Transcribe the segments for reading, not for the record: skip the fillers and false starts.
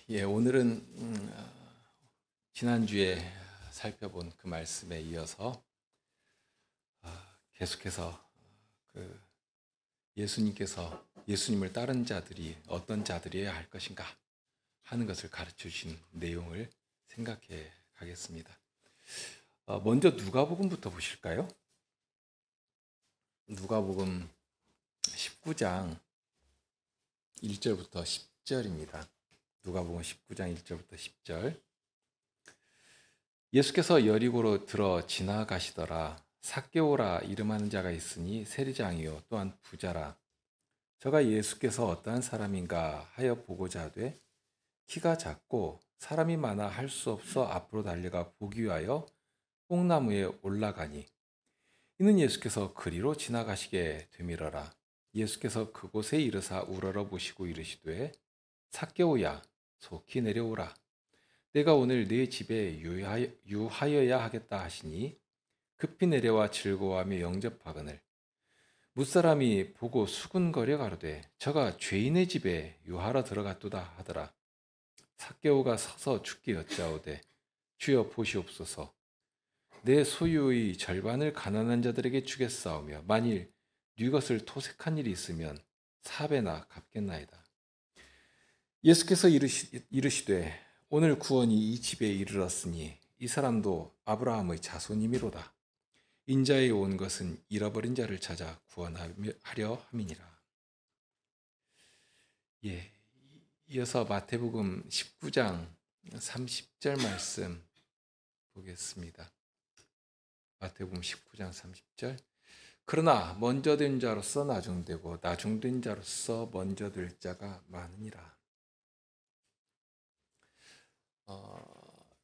예, 오늘은 지난주에 살펴본 그 말씀에 이어서 계속해서 그 예수님을 따른 자들이 어떤 자들이어야 할 것인가 하는 것을 가르쳐 주신 내용을 생각해 가겠습니다. 먼저 누가복음부터 보실까요? 누가복음 19장 1절부터 10절입니다. 누가복음 19장 1절부터 10절. 예수께서 여리고로 들어 지나가시더라. 삭개오라 이름하는 자가 있으니 세리장이요 또한 부자라. 저가 예수께서 어떠한 사람인가 하여 보고자 하되 키가 작고 사람이 많아 할 수 없어 앞으로 달려가 보기 위하여 뽕나무에 올라가니 이는 예수께서 그리로 지나가시게 되밀어라. 예수께서 그곳에 이르사 우러러 보시고 이르시되 삭개오야 속히 내려오라. 내가 오늘 네 집에 유하여야 하겠다 하시니 급히 내려와 즐거워하며 영접하거늘 무사람이 보고 수군거려 가로되 저가 죄인의 집에 유하러 들어갔도다 하더라. 삭개오가 서서 주께 여짜오되 주여 보시옵소서. 내 소유의 절반을 가난한 자들에게 주겠사오며 만일 네 것을 토색한 일이 있으면 4배나 갚겠나이다. 예수께서 이르시되 오늘 구원이 이 집에 이르렀으니 이 사람도 아브라함의 자손이미로다. 인자에 온 것은 잃어버린 자를 찾아 구원하려 함이니라. 예, 이어서 마태복음 19장 30절 말씀 보겠습니다. 마태복음 19장 30절. 그러나 먼저 된 자로서 나중되고 나중된 자로서 먼저 될 자가 많으니라.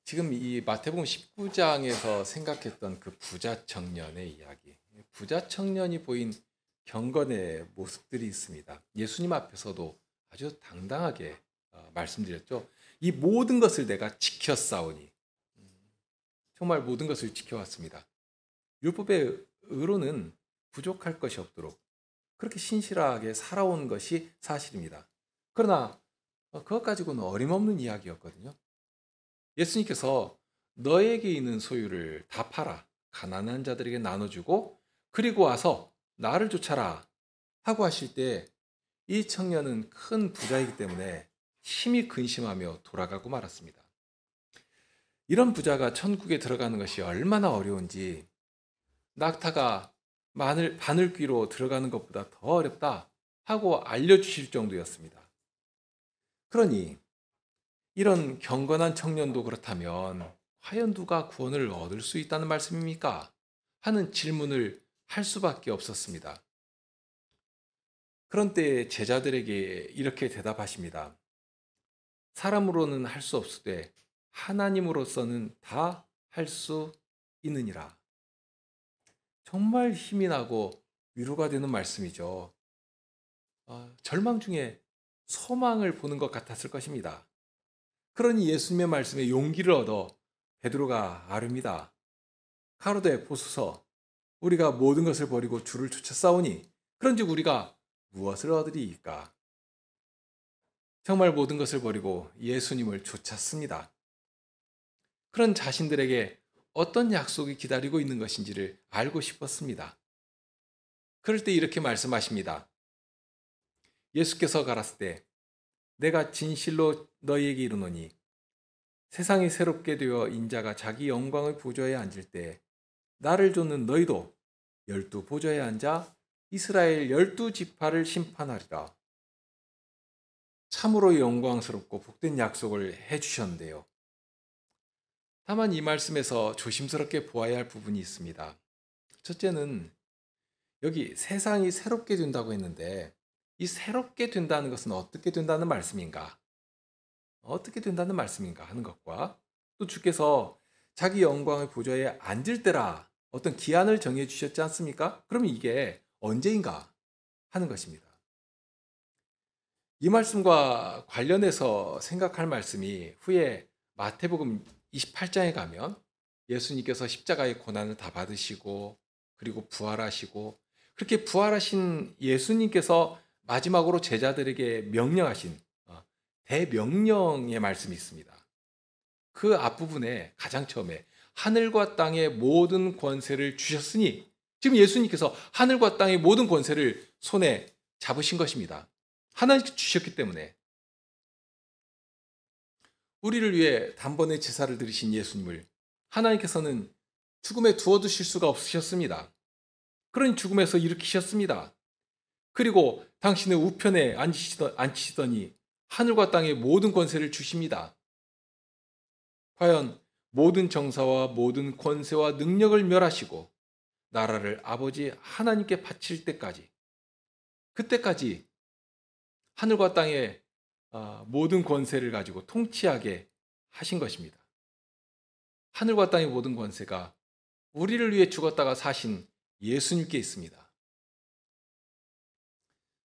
지금 이 마태복음 19장에서 생각했던 그 부자 청년의 이야기, 부자 청년이 보인 경건의 모습들이 있습니다. 예수님 앞에서도 아주 당당하게 말씀드렸죠. 이 모든 것을 내가 지켰사오니, 정말 모든 것을 지켜왔습니다. 율법의 의로는 부족할 것이 없도록 그렇게 신실하게 살아온 것이 사실입니다. 그러나 그것 가지고는 어림없는 이야기였거든요. 예수님께서 너에게 있는 소유를 다 팔아 가난한 자들에게 나눠주고 그리고 와서 나를 쫓아라 하고 하실 때 이 청년은 큰 부자이기 때문에 심히 근심하며 돌아가고 말았습니다. 이런 부자가 천국에 들어가는 것이 얼마나 어려운지 낙타가 바늘귀로 들어가는 것보다 더 어렵다 하고 알려주실 정도였습니다. 그러니 이런 경건한 청년도 그렇다면 과연 누가 구원을 얻을 수 있다는 말씀입니까? 하는 질문을 할 수밖에 없었습니다. 그런 때에 제자들에게 이렇게 대답하십니다. 사람으로는 할 수 없으되 하나님으로서는 다 할 수 있느니라. 정말 힘이 나고 위로가 되는 말씀이죠. 절망 중에 소망을 보는 것 같았을 것입니다. 그러니 예수님의 말씀에 용기를 얻어 베드로가 아뢰니다. 가로되 보소서 우리가 모든 것을 버리고 주를 쫓아 싸우니 그런즉 우리가 무엇을 얻으리이까? 정말 모든 것을 버리고 예수님을 쫓았습니다. 그런 자신들에게 어떤 약속이 기다리고 있는 것인지를 알고 싶었습니다. 그럴 때 이렇게 말씀하십니다. 예수께서 가라사 때 내가 진실로 너희에게 이르노니 세상이 새롭게 되어 인자가 자기 영광의 보좌에 앉을 때 나를 쫓는 너희도 12 보좌에 앉아 이스라엘 12지파를 심판하리라. 참으로 영광스럽고 복된 약속을 해주셨는데요. 다만 이 말씀에서 조심스럽게 보아야 할 부분이 있습니다. 첫째는 여기 세상이 새롭게 된다고 했는데 이 새롭게 된다는 것은 어떻게 된다는 말씀인가? 어떻게 된다는 말씀인가 하는 것과 또 주께서 자기 영광의 보좌에 앉을 때라 어떤 기한을 정해 주셨지 않습니까? 그러면 이게 언제인가 하는 것입니다. 이 말씀과 관련해서 생각할 말씀이 후에 마태복음 28장에 가면 예수님께서 십자가의 고난을 다 받으시고 그리고 부활하시고 그렇게 부활하신 예수님께서 마지막으로 제자들에게 명령하신 대명령의 말씀이 있습니다. 그 앞부분에 가장 처음에 하늘과 땅의 모든 권세를 주셨으니, 지금 예수님께서 하늘과 땅의 모든 권세를 손에 잡으신 것입니다. 하나님께 주셨기 때문에. 우리를 위해 단번에 제사를 드리신 예수님을 하나님께서는 죽음에 두어두실 수가 없으셨습니다. 그러니 죽음에서 일으키셨습니다. 그리고 당신의 우편에 앉히시더니 하늘과 땅의 모든 권세를 주십니다. 과연 모든 정사와 모든 권세와 능력을 멸하시고 나라를 아버지 하나님께 바칠 때까지, 그때까지 하늘과 땅의 모든 권세를 가지고 통치하게 하신 것입니다. 하늘과 땅의 모든 권세가 우리를 위해 죽었다가 사신 예수님께 있습니다.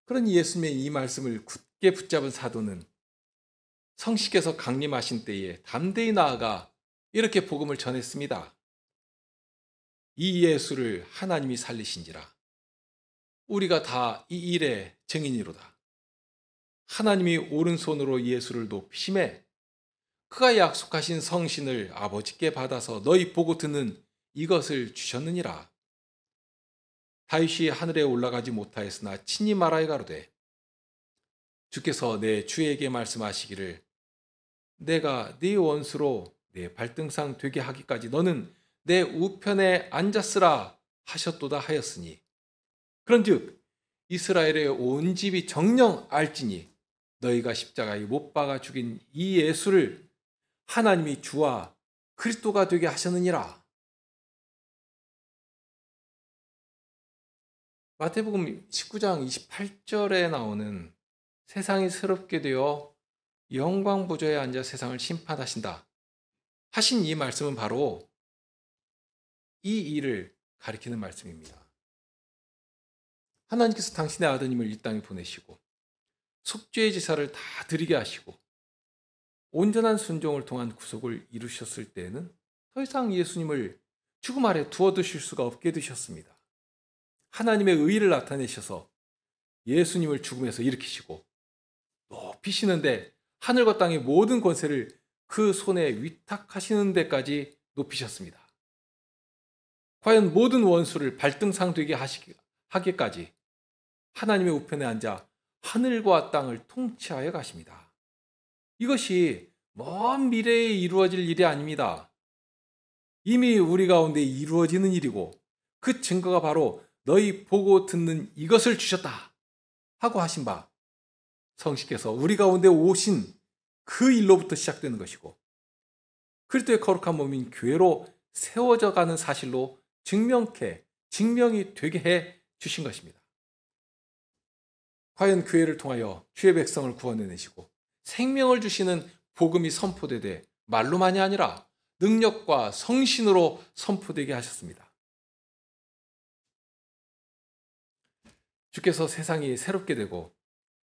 그러니 예수님의 이 말씀을 굳게 붙잡은 사도는 성씨께서 강림하신 때에 담대히 나아가 이렇게 복음을 전했습니다. 이 예수를 하나님이 살리신지라. 우리가 다 이 일의 증인이로다. 하나님이 오른손으로 예수를 높이심에 그가 약속하신 성신을 아버지께 받아서 너희 보고 듣는 이것을 주셨느니라. 다윗이 하늘에 올라가지 못하였으나 친히 말하여 가로되 주께서 내 주에게 말씀하시기를 내가 네 원수로 내 발등상 되게 하기까지 너는 내 우편에 앉았으라 하셨도다 하였으니, 그런즉 이스라엘의 온 집이 정녕 알지니 너희가 십자가에 못 박아 죽인 이 예수를 하나님이 주와 그리스도가 되게 하셨느니라. 마태복음 19장 28절에 나오는 세상이 새롭게 되어 영광 보좌에 앉아 세상을 심판하신다 하신 이 말씀은 바로 이 일을 가리키는 말씀입니다. 하나님께서 당신의 아드님을 이 땅에 보내시고 속죄의 제사를 다 드리게 하시고 온전한 순종을 통한 구속을 이루셨을 때에는 더 이상 예수님을 죽음 아래 두어두실 수가 없게 되셨습니다. 하나님의 의를 나타내셔서 예수님을 죽음에서 일으키시고 높이시는데 하늘과 땅의 모든 권세를 그 손에 위탁하시는 데까지 높이셨습니다. 과연 모든 원수를 발등상 되게 하기까지 하나님의 우편에 앉아 하늘과 땅을 통치하여 가십니다. 이것이 먼 미래에 이루어질 일이 아닙니다. 이미 우리 가운데 이루어지는 일이고 그 증거가 바로 너희 보고 듣는 이것을 주셨다 하고 하신 바, 성씨께서 우리 가운데 오신 그 일로부터 시작되는 것이고 그리스도의 거룩한 몸인 교회로 세워져 가는 사실로 증명이 되게 해 주신 것입니다. 과연 교회를 통하여 주의 백성을 구원해내시고 생명을 주시는 복음이 선포되되 말로만이 아니라 능력과 성신으로 선포되게 하셨습니다. 주께서 세상이 새롭게 되고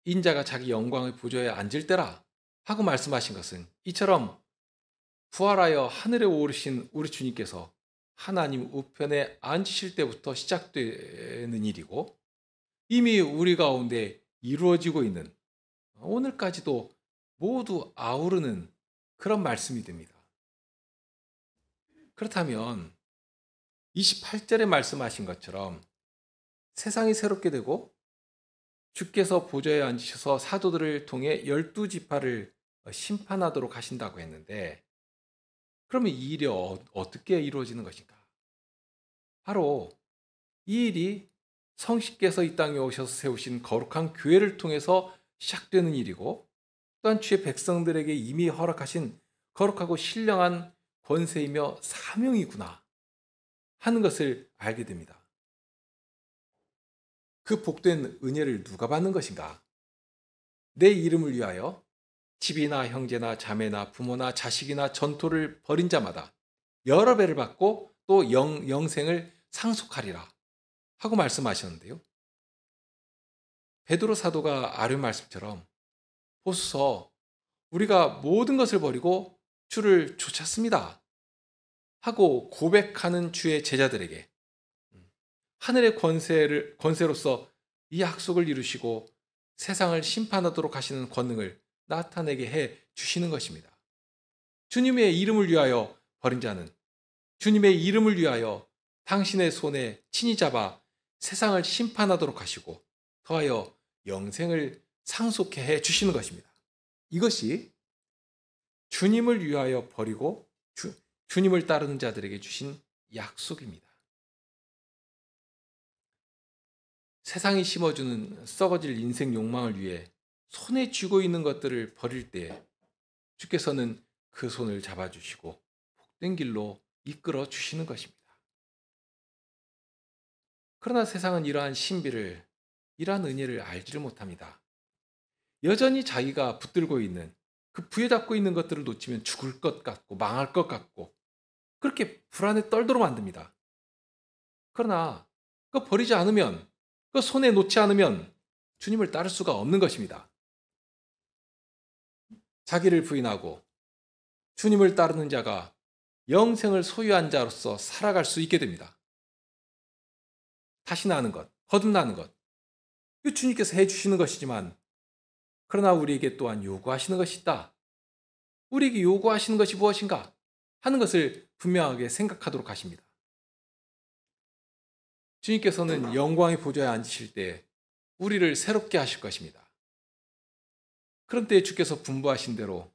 인자가 자기 영광의 보좌에 앉을 때라 하고 말씀하신 것은 이처럼 부활하여 하늘에 오르신 우리 주님께서 하나님 우편에 앉으실 때부터 시작되는 일이고 이미 우리 가운데 이루어지고 있는 오늘까지도 모두 아우르는 그런 말씀이 됩니다. 그렇다면 28절에 말씀하신 것처럼 세상이 새롭게 되고 주께서 보좌에 앉으셔서 사도들을 통해 12지파를 심판하도록 하신다고 했는데 그러면 이 일이 어떻게 이루어지는 것인가? 바로 이 일이 성씨께서 이 땅에 오셔서 세우신 거룩한 교회를 통해서 시작되는 일이고 또한 주의 백성들에게 이미 허락하신 거룩하고 신령한 권세이며 사명이구나 하는 것을 알게 됩니다. 그 복된 은혜를 누가 받는 것인가? 내 이름을 위하여 집이나 형제나 자매나 부모나 자식이나 전토를 벌인 자마다 여러 배를 받고 또 영생을 상속하리라 하고 말씀하셨는데요. 베드로 사도가 아뢰 말씀처럼 보소서 우리가 모든 것을 버리고 주를 쫓았습니다 하고 고백하는 주의 제자들에게 하늘의 권세로서 이 약속을 이루시고 세상을 심판하도록 하시는 권능을 나타내게 해 주시는 것입니다. 주님의 이름을 위하여 버린 자는 주님의 이름을 위하여 당신의 손에 친히 잡아 세상을 심판하도록 하시고 더하여 영생을 상속해 해 주시는 것입니다. 이것이 주님을 위하여 버리고 주님을 따르는 자들에게 주신 약속입니다. 세상이 심어주는 썩어질 인생 욕망을 위해 손에 쥐고 있는 것들을 버릴 때 주께서는 그 손을 잡아주시고 복된 길로 이끌어 주시는 것입니다. 그러나 세상은 이러한 신비를, 이러한 은혜를 알지를 못합니다. 여전히 자기가 붙들고 있는, 그 부여잡고 있는 것들을 놓치면 죽을 것 같고 망할 것 같고 그렇게 불안에 떨도록 만듭니다. 그러나 그거 버리지 않으면, 그 손에 놓지 않으면 주님을 따를 수가 없는 것입니다. 자기를 부인하고 주님을 따르는 자가 영생을 소유한 자로서 살아갈 수 있게 됩니다. 다시 나는 것, 거듭나는 것, 이 주님께서 해주시는 것이지만 그러나 우리에게 또한 요구하시는 것이 있다. 우리에게 요구하시는 것이 무엇인가 하는 것을 분명하게 생각하도록 하십니다. 주님께서는 영광의 보좌에 앉으실 때 우리를 새롭게 하실 것입니다. 그런 때에 주께서 분부하신 대로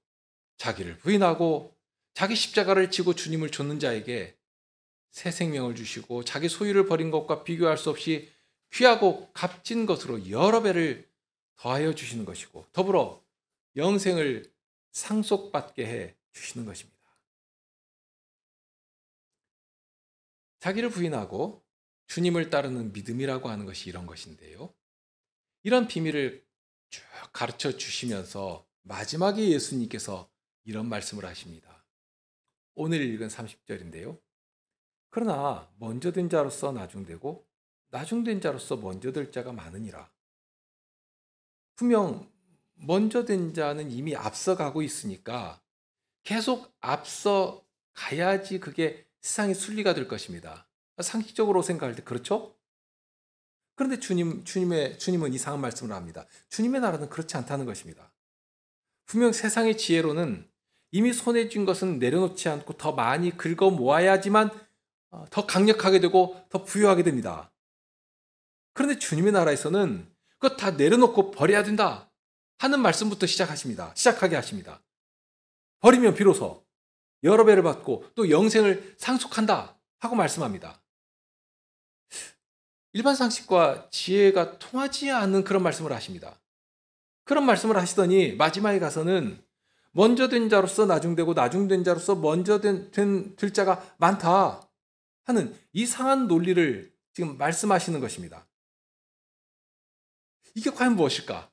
자기를 부인하고 자기 십자가를 지고 주님을 좇는 자에게 새 생명을 주시고 자기 소유를 버린 것과 비교할 수 없이 귀하고 값진 것으로 여러 배를 더하여 주시는 것이고 더불어 영생을 상속받게 해 주시는 것입니다. 자기를 부인하고 주님을 따르는 믿음이라고 하는 것이 이런 것인데요. 이런 비밀을 쭉 가르쳐 주시면서 마지막에 예수님께서 이런 말씀을 하십니다. 오늘 읽은 30절인데요. 그러나 먼저 된 자로서 나중되고 나중된 자로서 먼저 될 자가 많으니라. 분명 먼저 된 자는 이미 앞서가고 있으니까 계속 앞서 가야지 그게 세상의 순리가 될 것입니다. 상식적으로 생각할 때 그렇죠? 그런데 주님은 이상한 말씀을 합니다. 주님의 나라는 그렇지 않다는 것입니다. 분명 세상의 지혜로는 이미 손에 쥔 것은 내려놓지 않고 더 많이 긁어 모아야지만 더 강력하게 되고 더 부유하게 됩니다. 그런데 주님의 나라에서는 그거 다 내려놓고 버려야 된다 하는 말씀부터 시작하게 하십니다. 버리면 비로소 여러 배를 받고 또 영생을 상속한다 하고 말씀합니다. 일반 상식과 지혜가 통하지 않는 그런 말씀을 하십니다. 그런 말씀을 하시더니 마지막에 가서는 먼저 된 자로서 나중되고 나중된 자로서 먼저 될 자가 많다 하는 이상한 논리를 지금 말씀하시는 것입니다. 이게 과연 무엇일까?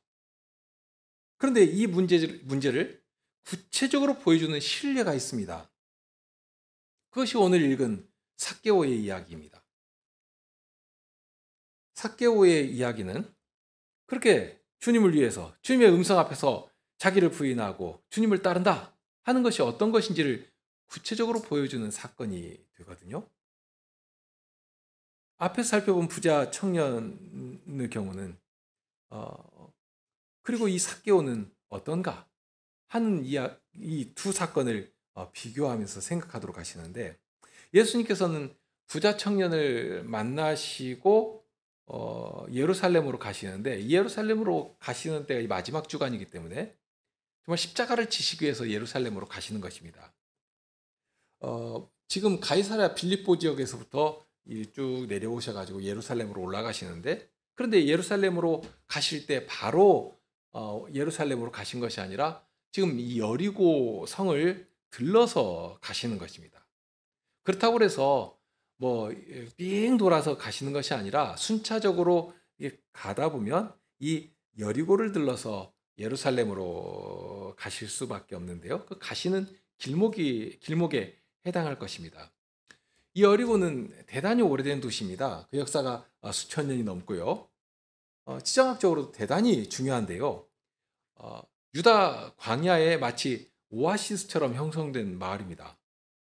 그런데 이 문제를 구체적으로 보여주는 신뢰가 있습니다. 그것이 오늘 읽은 삭개오의 이야기입니다. 삭개오의 이야기는 그렇게 주님을 위해서 주님의 음성 앞에서 자기를 부인하고 주님을 따른다 하는 것이 어떤 것인지를 구체적으로 보여주는 사건이 되거든요. 앞에서 살펴본 부자 청년의 경우는 그리고 이 삭개오는 어떤가 하는 이 두 사건을 비교하면서 생각하도록 하시는데 예수님께서는 부자 청년을 만나시고 예루살렘으로 가시는데 예루살렘으로 가시는 때가 이 마지막 주간이기 때문에 정말 십자가를 지시기 위해서 예루살렘으로 가시는 것입니다. 지금 가이사랴 빌립보 지역에서부터 쭉 내려오셔가지고 예루살렘으로 올라가시는데 그런데 예루살렘으로 가실 때 바로 예루살렘으로 가신 것이 아니라 지금 이 여리고 성을 들러서 가시는 것입니다. 그렇다고 해서 삥 돌아서 가시는 것이 아니라 순차적으로 가다 보면 이 여리고를 들러서 예루살렘으로 가실 수밖에 없는데요. 그 가시는 길목에 해당할 것입니다. 이 여리고는 대단히 오래된 도시입니다. 그 역사가 수천 년이 넘고요. 지정학적으로도 대단히 중요한데요. 유다 광야에 마치 오아시스처럼 형성된 마을입니다.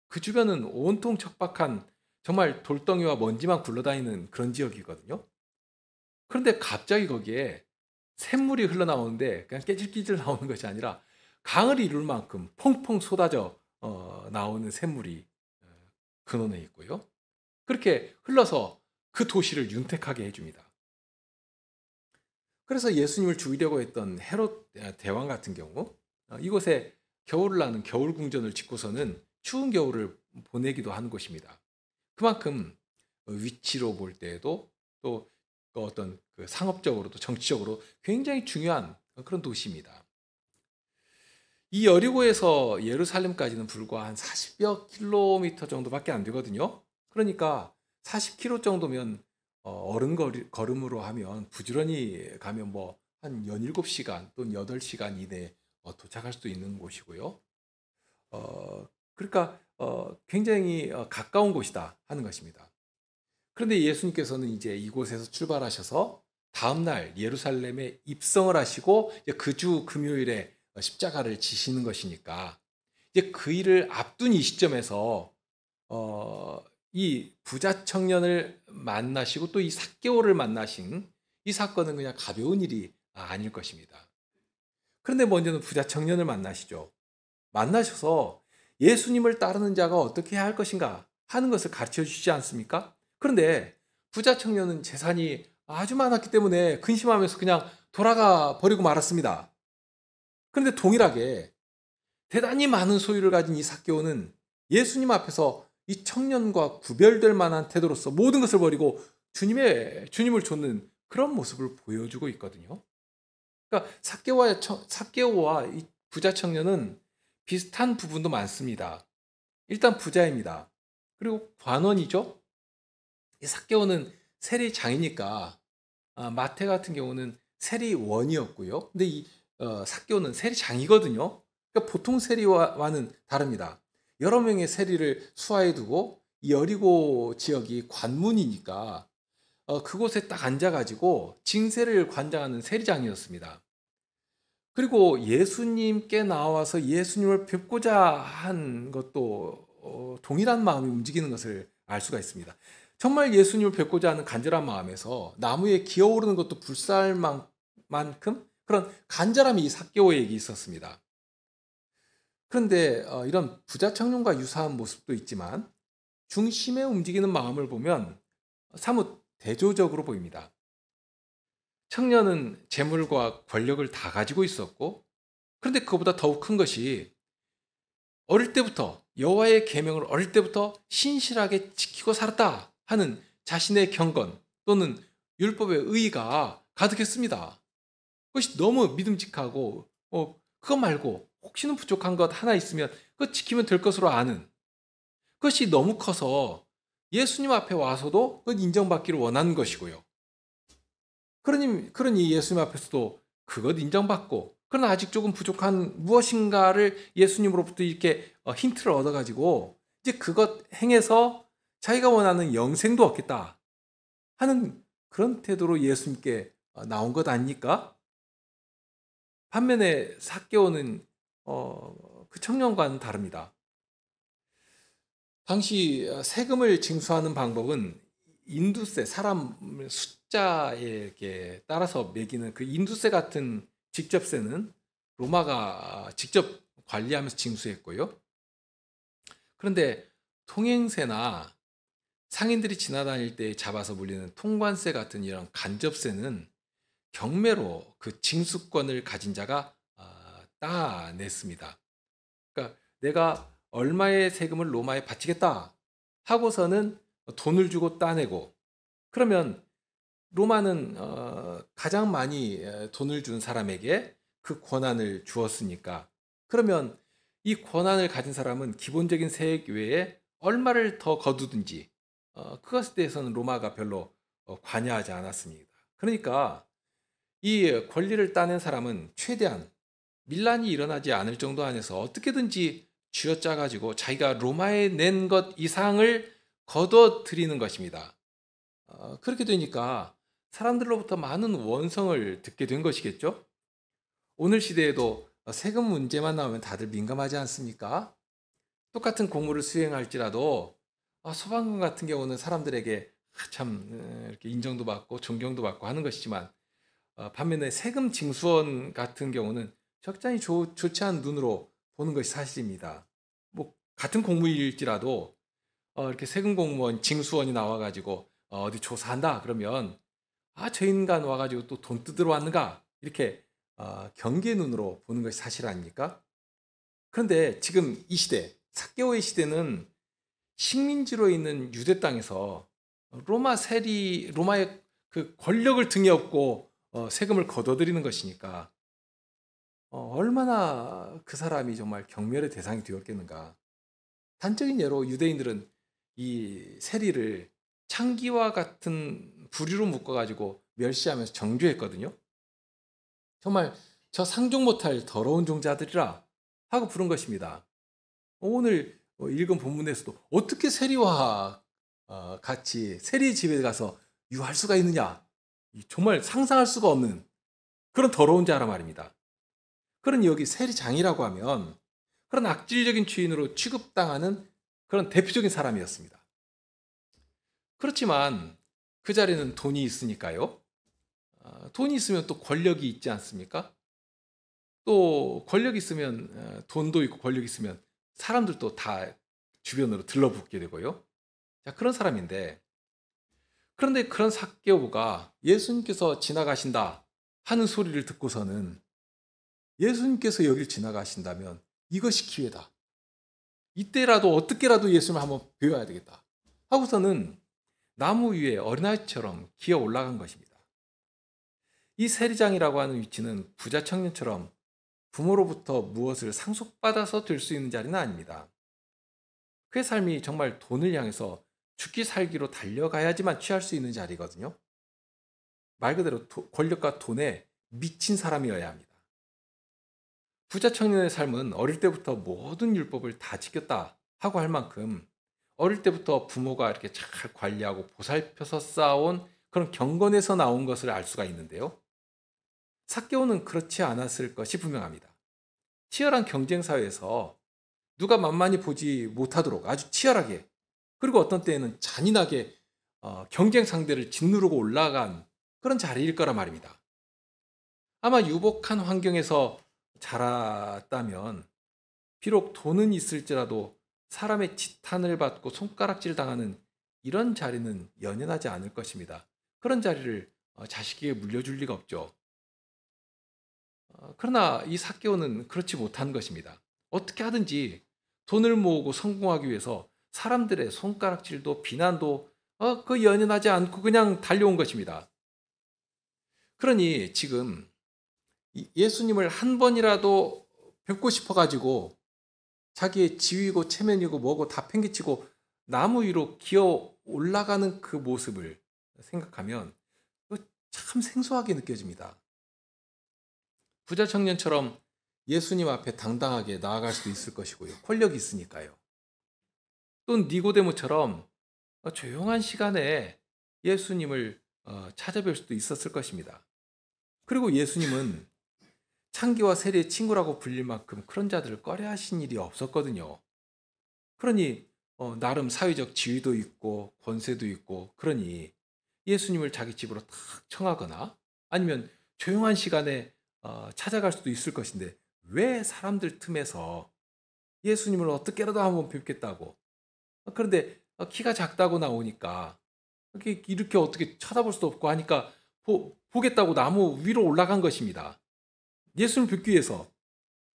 그 주변은 온통 척박한 정말 돌덩이와 먼지만 굴러다니는 그런 지역이거든요. 그런데 갑자기 거기에 샘물이 흘러나오는데 그냥 깨질깨질 나오는 것이 아니라 강을 이룰 만큼 펑펑 쏟아져 나오는 샘물이 근원에 있고요. 그렇게 흘러서 그 도시를 윤택하게 해줍니다. 그래서 예수님을 죽이려고 했던 헤롯 대왕 같은 경우 이곳에 겨울을 나는 겨울 궁전을 짓고서는 추운 겨울을 보내기도 하는 곳입니다. 그만큼 위치로 볼 때에도 또 어떤 그 상업적으로도 정치적으로 굉장히 중요한 그런 도시입니다. 이 여리고에서 예루살렘까지는 불과 한 40여 킬로미터 정도밖에 안 되거든요. 그러니까 40km 정도면 어른 걸음으로 하면 부지런히 가면 뭐 한 17시간 또는 8시간 이내에 도착할 수 있는 곳이고요. 그러니까 굉장히 가까운 곳이다 하는 것입니다. 그런데 예수님께서는 이제 이곳에서 출발하셔서 다음날 예루살렘에 입성을 하시고 그 주 금요일에 십자가를 지시는 것이니까 이제 그 일을 앞둔 이 시점에서 이 부자 청년을 만나시고 또 이 삭개오를 만나신 이 사건은 그냥 가벼운 일이 아닐 것입니다. 그런데 먼저는 부자 청년을 만나시죠. 만나셔서 예수님을 따르는 자가 어떻게 해야 할 것인가 하는 것을 가르쳐 주시지 않습니까? 그런데 부자 청년은 재산이 아주 많았기 때문에 근심하면서 그냥 돌아가 버리고 말았습니다. 그런데 동일하게 대단히 많은 소유를 가진 이 삭개오는 예수님 앞에서 이 청년과 구별될 만한 태도로서 모든 것을 버리고 주님을 좇는 그런 모습을 보여주고 있거든요. 그러니까 삭개오와 이 부자 청년은 비슷한 부분도 많습니다. 일단 부자입니다. 그리고 관원이죠. 이 삭개오는 세리장이니까 마태 같은 경우는 세리원이었고요. 근데 이 삭개오는 세리장이거든요. 그러니까 보통 세리와는 다릅니다. 여러 명의 세리를 수하에 두고 이 여리고 지역이 관문이니까 그곳에 딱 앉아가지고 징세를 관장하는 세리장이었습니다. 그리고 예수님께 나와서 예수님을 뵙고자 한 것도 동일한 마음이 움직이는 것을 알 수가 있습니다. 정말 예수님을 뵙고자 하는 간절한 마음에서 나무에 기어오르는 것도 불사할 만큼 그런 간절함이 이 삭개오에게 있었습니다. 그런데 이런 부자 청년과 유사한 모습도 있지만 중심에 움직이는 마음을 보면 사뭇 대조적으로 보입니다. 청년은 재물과 권력을 다 가지고 있었고, 그런데 그보다 더욱 큰 것이 어릴 때부터 여호와의 계명을 어릴 때부터 신실하게 지키고 살았다 하는 자신의 경건 또는 율법의 의의가 가득했습니다. 그것이 너무 믿음직하고 그거 말고 혹시는 부족한 것 하나 있으면 그거 지키면 될 것으로 아는 그것이 너무 커서 예수님 앞에 와서도 그건 인정받기를 원하는 것이고요. 그러니 예수님 앞에서도 그것 인정받고 그러나 아직 조금 부족한 무엇인가를 예수님으로부터 이렇게 힌트를 얻어가지고 이제 그것 행해서 자기가 원하는 영생도 얻겠다 하는 그런 태도로 예수님께 나온 것 아닙니까? 반면에 삭개오는 그 청년과는 다릅니다. 당시 세금을 징수하는 방법은 인두세, 사람 숫자에 따라서 매기는 그 인두세 같은 직접세는 로마가 직접 관리하면서 징수했고요. 그런데 통행세나 상인들이 지나다닐 때 잡아서 물리는 통관세 같은 이런 간접세는 경매로 그 징수권을 가진 자가 따냈습니다. 그러니까 내가 얼마의 세금을 로마에 바치겠다 하고서는 돈을 주고 따내고 그러면 로마는 가장 많이 돈을 준 사람에게 그 권한을 주었으니까 그러면 이 권한을 가진 사람은 기본적인 세액 외에 얼마를 더 거두든지 그것에 대해서는 로마가 별로 관여하지 않았습니다. 그러니까 이 권리를 따낸 사람은 최대한 밀란이 일어나지 않을 정도 안에서 어떻게든지 쥐어짜가지고 자기가 로마에 낸 것 이상을 거둬들이는 것입니다. 그렇게 되니까 사람들로부터 많은 원성을 듣게 된 것이겠죠. 오늘 시대에도 세금 문제만 나오면 다들 민감하지 않습니까? 똑같은 공무를 수행할지라도 소방관 같은 경우는 사람들에게 참 이렇게 인정도 받고 존경도 받고 하는 것이지만 반면에 세금 징수원 같은 경우는 적잖이 좋지 않은 눈으로 보는 것이 사실입니다. 뭐 같은 공무일지라도 이렇게 세금 공무원 징수원이 나와가지고 어디 조사한다 그러면 저 인간 와가지고 또 돈 뜯으러 왔는가 이렇게 경계 눈으로 보는 것이 사실 아닙니까? 그런데 지금 이 시대 삭개오의 시대는 식민지로 있는 유대 땅에서 로마의 그 권력을 등에 업고 세금을 거둬들이는 것이니까 얼마나 그 사람이 정말 경멸의 대상이 되었겠는가. 단적인 예로 유대인들은 이 세리를 창기와 같은 부류로 묶어가지고 멸시하면서 정죄했거든요. 정말 저 상종 못할 더러운 종자들이라 하고 부른 것입니다. 오늘 읽은 본문에서도 어떻게 세리와 같이 세리 집에 가서 유할 수가 있느냐. 정말 상상할 수가 없는 그런 더러운 자라 말입니다. 그러니 여기 세리장이라고 하면 그런 악질적인 주인으로 취급당하는 그런 대표적인 사람이었습니다. 그렇지만 그 자리는 돈이 있으니까요. 돈이 있으면 또 권력이 있지 않습니까? 또 권력이 있으면 돈도 있고 권력이 있으면 사람들도 다 주변으로 들러붙게 되고요. 자, 그런 사람인데 그런데 그런 삭개오가 예수님께서 지나가신다 하는 소리를 듣고서는 예수님께서 여길 지나가신다면 이것이 기회다. 이때라도 어떻게라도 예수님을 한번 배워야 되겠다 하고서는 나무 위에 어린아이처럼 기어 올라간 것입니다. 이 세리장이라고 하는 위치는 부자 청년처럼 부모로부터 무엇을 상속받아서 될 수 있는 자리는 아닙니다. 그의 삶이 정말 돈을 향해서 죽기 살기로 달려가야지만 취할 수 있는 자리거든요. 말 그대로 권력과 돈에 미친 사람이어야 합니다. 부자 청년의 삶은 어릴 때부터 모든 율법을 다 지켰다 하고 할 만큼 어릴 때부터 부모가 이렇게 잘 관리하고 보살펴서 쌓아온 그런 경건에서 나온 것을 알 수가 있는데요. 삭개오는 그렇지 않았을 것이 분명합니다. 치열한 경쟁 사회에서 누가 만만히 보지 못하도록 아주 치열하게 그리고 어떤 때에는 잔인하게 경쟁 상대를 짓누르고 올라간 그런 자리일 거란 말입니다. 아마 유복한 환경에서 자랐다면 비록 돈은 있을지라도 사람의 지탄을 받고 손가락질 당하는 이런 자리는 연연하지 않을 것입니다. 그런 자리를 자식에게 물려줄 리가 없죠. 그러나 이 삭개오는 그렇지 못한 것입니다. 어떻게 하든지 돈을 모으고 성공하기 위해서 사람들의 손가락질도 비난도 그 연연하지 않고 그냥 달려온 것입니다. 그러니 지금 예수님을 한 번이라도 뵙고 싶어가지고 자기의 지위고 체면이고 뭐고 다 팽개치고 나무 위로 기어 올라가는 그 모습을 생각하면 참 생소하게 느껴집니다. 부자 청년처럼 예수님 앞에 당당하게 나아갈 수도 있을 것이고요. 권력이 있으니까요. 또 니고데모처럼 조용한 시간에 예수님을 찾아뵐 수도 있었을 것입니다. 그리고 예수님은 창기와 세리의 친구라고 불릴 만큼 그런 자들을 꺼려하신 일이 없었거든요. 그러니 나름 사회적 지위도 있고 권세도 있고 그러니 예수님을 자기 집으로 탁 청하거나 아니면 조용한 시간에 찾아갈 수도 있을 것인데 왜 사람들 틈에서 예수님을 어떻게라도 한번 뵙겠다고 그런데 키가 작다고 나오니까 이렇게 어떻게 쳐다볼 수도 없고 하니까 보겠다고 나무 위로 올라간 것입니다. 예수님을 뵙기 위해서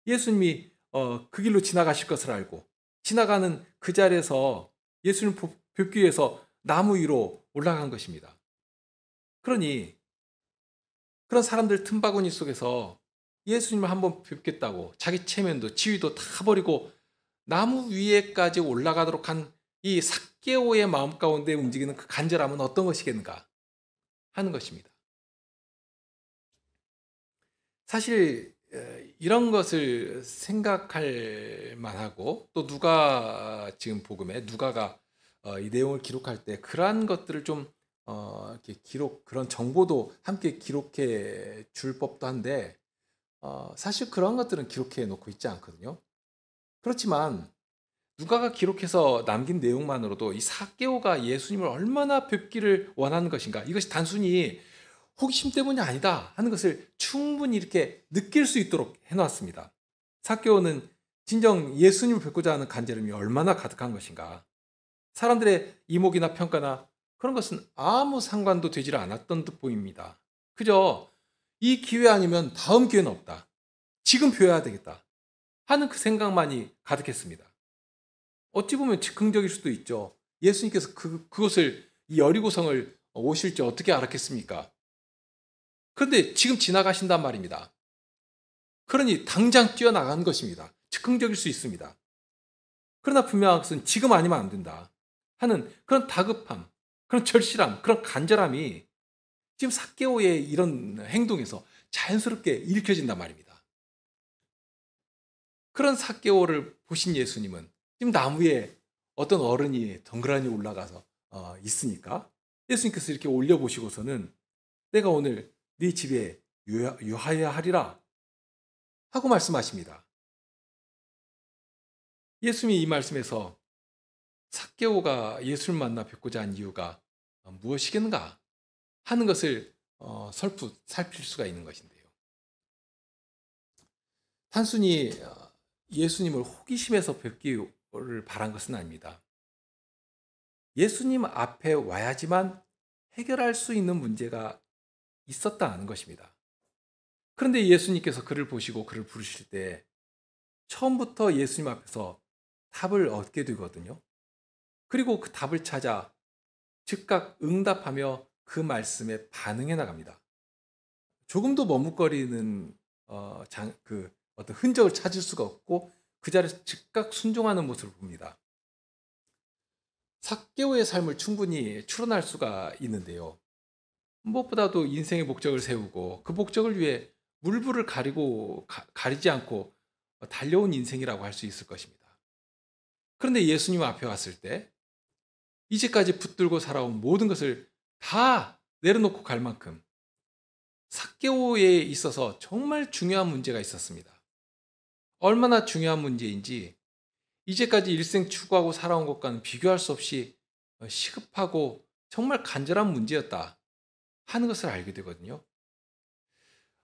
예수님이 그 길로 지나가실 것을 알고 지나가는 그 자리에서 예수님을 뵙기 위해서 나무 위로 올라간 것입니다. 그러니 그런 사람들 틈바구니 속에서 예수님을 한번 뵙겠다고 자기 체면도 지위도 다 버리고 나무 위에까지 올라가도록 한 이 삭개오의 마음 가운데 움직이는 그 간절함은 어떤 것이겠는가 하는 것입니다. 사실 이런 것을 생각할 만하고 또 누가 지금 복음에 누가가 이 내용을 기록할 때 그러한 것들을 좀 이렇게 그런 정보도 함께 기록해 줄 법도 한데 사실 그런 것들은 기록해 놓고 있지 않거든요. 그렇지만 누가가 기록해서 남긴 내용만으로도 이 삭개오가 예수님을 얼마나 뵙기를 원하는 것인가 이것이 단순히 호기심 때문이 아니다 하는 것을 충분히 이렇게 느낄 수 있도록 해놨습니다. 삭개오는 진정 예수님을 뵙고자 하는 간절함이 얼마나 가득한 것인가. 사람들의 이목이나 평가나 그런 것은 아무 상관도 되질 않았던 듯 보입니다. 그저 이 기회 아니면 다음 기회는 없다. 지금 배워야 되겠다 하는 그 생각만이 가득했습니다. 어찌 보면 즉흥적일 수도 있죠. 예수님께서 그곳을 이 여리고성을 오실 줄 어떻게 알았겠습니까? 그런데 지금 지나가신단 말입니다. 그러니 당장 뛰어나가는 것입니다. 즉흥적일 수 있습니다. 그러나 분명한 것은 지금 아니면 안 된다 하는 그런 다급함, 그런 절실함, 그런 간절함이 지금 삭개오의 이런 행동에서 자연스럽게 읽혀진단 말입니다. 그런 삭개오를 보신 예수님은 지금 나무 위에 어떤 어른이 덩그러니 올라가서 있으니까 예수님께서 이렇게 올려보시고서는 내가 오늘 네 집에 유하여야 하리라 하고 말씀하십니다. 예수님이 이 말씀에서 삭개오가 예수를 만나 뵙고자 한 이유가 무엇이겠는가 하는 것을 설풋 살필 수가 있는 것인데요. 단순히 예수님을 호기심에서 뵙기를 바란 것은 아닙니다. 예수님 앞에 와야지만 해결할 수 있는 문제가 있었다는 것입니다. 그런데 예수님께서 그를 보시고 그를 부르실 때 처음부터 예수님 앞에서 답을 얻게 되거든요. 그리고 그 답을 찾아 즉각 응답하며 그 말씀에 반응해 나갑니다. 조금도 머뭇거리는 어떤 흔적을 찾을 수가 없고 그 자리에서 즉각 순종하는 모습을 봅니다. 삭개오의 삶을 충분히 추론할 수가 있는데요. 무엇보다도 인생의 목적을 세우고 그 목적을 위해 물불을 가리지 않고 달려온 인생이라고 할 수 있을 것입니다. 그런데 예수님 앞에 왔을 때 이제까지 붙들고 살아온 모든 것을 다 내려놓고 갈 만큼 삭개오에 있어서 정말 중요한 문제가 있었습니다. 얼마나 중요한 문제인지 이제까지 일생 추구하고 살아온 것과는 비교할 수 없이 시급하고 정말 간절한 문제였다 하는 것을 알게 되거든요.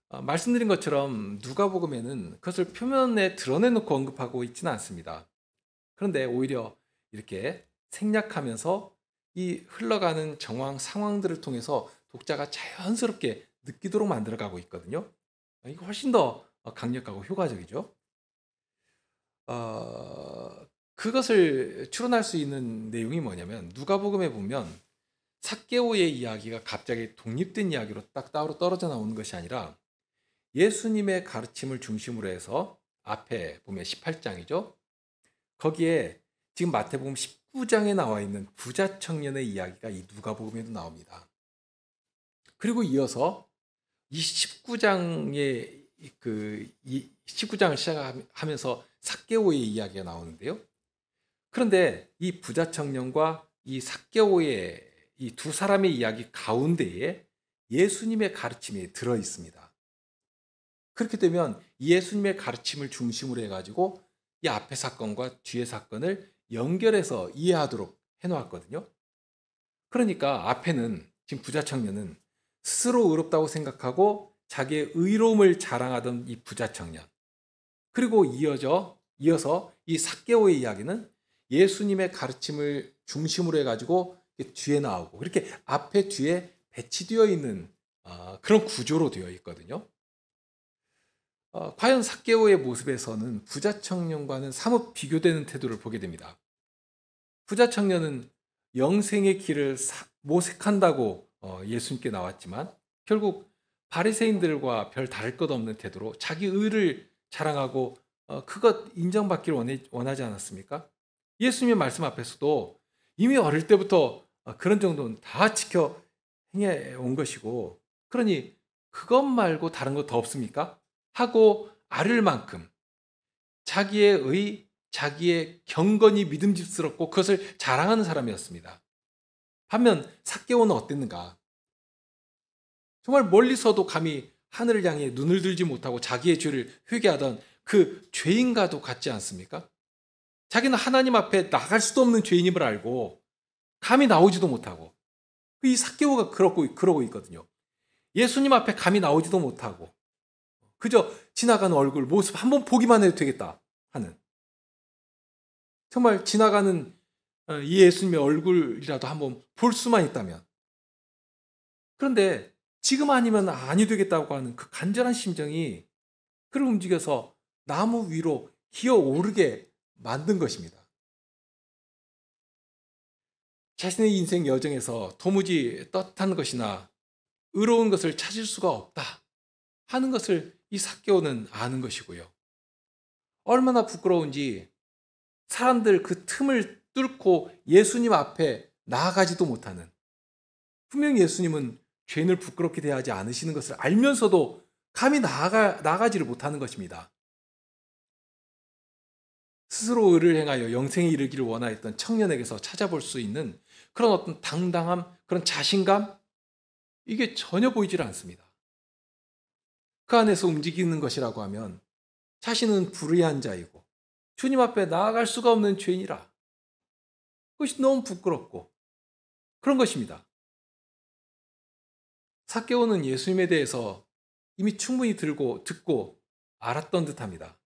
말씀드린 것처럼 누가복음에는 그것을 표면에 드러내놓고 언급하고 있지는 않습니다. 그런데 오히려 이렇게 생략하면서 이 흘러가는 정황, 상황들을 통해서 독자가 자연스럽게 느끼도록 만들어가고 있거든요. 이거 훨씬 더 강력하고 효과적이죠. 그것을 추론할 수 있는 내용이 뭐냐면 누가복음에 보면 삭개오의 이야기가 갑자기 독립된 이야기로 딱 따로 떨어져 나오는 것이 아니라 예수님의 가르침을 중심으로 해서 앞에 보면 18장이죠. 거기에 지금 마태복음 19장에 나와 있는 부자 청년의 이야기가 이 누가복음에도 나옵니다. 그리고 이어서 이 19장의 19장을 시작하면서 삭개오의 이야기가 나오는데요. 그런데 이 부자 청년과 이 삭개오의 이 두 사람의 이야기 가운데에 예수님의 가르침이 들어 있습니다. 그렇게 되면 예수님의 가르침을 중심으로 해가지고 이 앞의 사건과 뒤의 사건을 연결해서 이해하도록 해놓았거든요. 그러니까 앞에는 지금 부자 청년은 스스로 의롭다고 생각하고 자기의 의로움을 자랑하던 이 부자 청년, 그리고 이어서 이 삭개오의 이야기는 예수님의 가르침을 중심으로 해가지고 뒤에 나오고 그렇게 앞에 뒤에 배치되어 있는 그런 구조로 되어 있거든요. 과연 삭개오의 모습에서는 부자 청년과는 사뭇 비교되는 태도를 보게 됩니다. 부자 청년은 영생의 길을 모색한다고 예수님께 나왔지만 결국 바리새인들과 별 다를 것 없는 태도로 자기 의를 자랑하고 그것 인정받기를 원하지 않았습니까? 예수님의 말씀 앞에서도 이미 어릴 때부터 그런 정도는 다 지켜 행해온 것이고 그러니 그것 말고 다른 거 더 없습니까? 하고 아를 만큼 자기의 경건이 믿음직스럽고 그것을 자랑하는 사람이었습니다. 반면 삭개오는 어땠는가? 정말 멀리서도 감히 하늘을 향해 눈을 들지 못하고 자기의 죄를 회개하던 그 죄인과도 같지 않습니까? 자기는 하나님 앞에 나갈 수도 없는 죄인임을 알고 감히 나오지도 못하고 이 삭개오가 그러고 있거든요. 예수님 앞에 감히 나오지도 못하고 그저 지나가는 얼굴, 모습 한번 보기만 해도 되겠다 하는, 정말 지나가는 이 예수님의 얼굴이라도 한번 볼 수만 있다면, 그런데 지금 아니면 아니 되겠다고 하는 그 간절한 심정이 그를 움직여서 나무 위로 기어오르게 만든 것입니다. 자신의 인생 여정에서 도무지 떳한 것이나 의로운 것을 찾을 수가 없다 하는 것을 이 삭개오는 아는 것이고요. 얼마나 부끄러운지 사람들 그 틈을 뚫고 예수님 앞에 나아가지도 못하는, 분명 예수님은 죄인을 부끄럽게 대하지 않으시는 것을 알면서도 감히 나아가지를 못하는 것입니다. 스스로 의를 행하여 영생에 이르기를 원하였던 청년에게서 찾아볼 수 있는 그런 어떤 당당함, 그런 자신감, 이게 전혀 보이질 않습니다. 그 안에서 움직이는 것이라고 하면 자신은 불의한 자이고 주님 앞에 나아갈 수가 없는 죄인이라, 그것이 너무 부끄럽고 그런 것입니다. 삭개오는 예수님에 대해서 이미 충분히 듣고 알았던 듯합니다.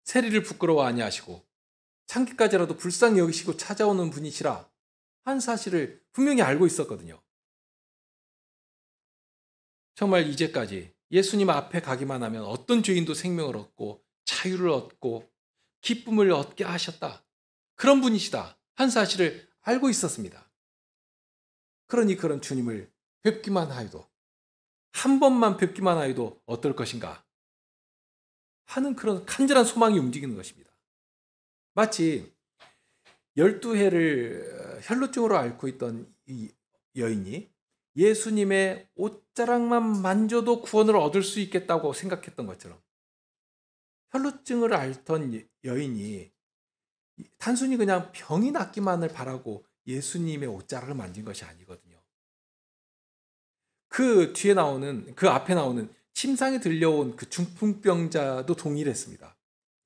세리를 부끄러워 아니하시고 창기까지라도 불쌍히 여기시고 찾아오는 분이시라 한 사실을 분명히 알고 있었거든요. 정말 이제까지 예수님 앞에 가기만 하면 어떤 죄인도 생명을 얻고 자유를 얻고 기쁨을 얻게 하셨다, 그런 분이시다 한 사실을 알고 있었습니다. 그러니 그런 주님을 뵙기만 하여도, 한 번만 뵙기만 하여도 어떨 것인가 하는 그런 간절한 소망이 움직이는 것입니다. 마치 12해를 혈루증으로 앓고 있던 이 여인이 예수님의 옷자락만 만져도 구원을 얻을 수 있겠다고 생각했던 것처럼, 혈루증을 앓던 여인이 단순히 그냥 병이 낫기만을 바라고 예수님의 옷자락을 만진 것이 아니거든요. 그 앞에 나오는 침상에 들려온 그 중풍병자도 동일했습니다.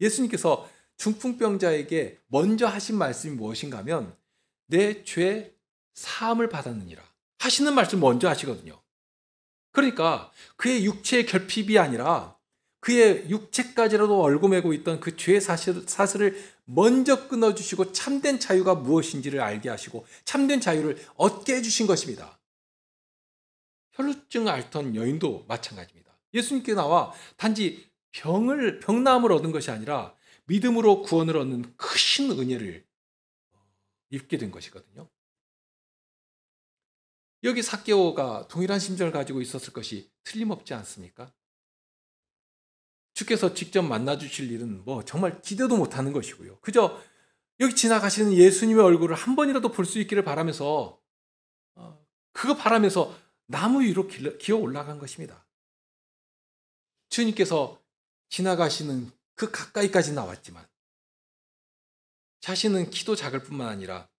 예수님께서 중풍병자에게 먼저 하신 말씀이 무엇인가 하면 내 죄 사함을 받았느니라 하시는 말씀 먼저 하시거든요. 그러니까 그의 육체의 결핍이 아니라 그의 육체까지라도 얽어매고 있던 그 죄의 사슬을 먼저 끊어주시고 참된 자유가 무엇인지를 알게 하시고 참된 자유를 얻게 해주신 것입니다. 혈루증 앓던 여인도 마찬가지입니다. 예수님께 나와 단지 병나음을 얻은 것이 아니라 믿음으로 구원을 얻는 크신 은혜를 입게 된 것이거든요. 여기 삭개오가 동일한 심정을 가지고 있었을 것이 틀림없지 않습니까? 주께서 직접 만나 주실 일은 정말 기대도 못하는 것이고요. 그저 여기 지나가시는 예수님의 얼굴을 한 번이라도 볼 수 있기를 바라면서 그거 바라면서 나무 위로 기어 올라간 것입니다. 주님께서 지나가시는 그 가까이까지 나왔지만 자신은 키도 작을 뿐만 아니라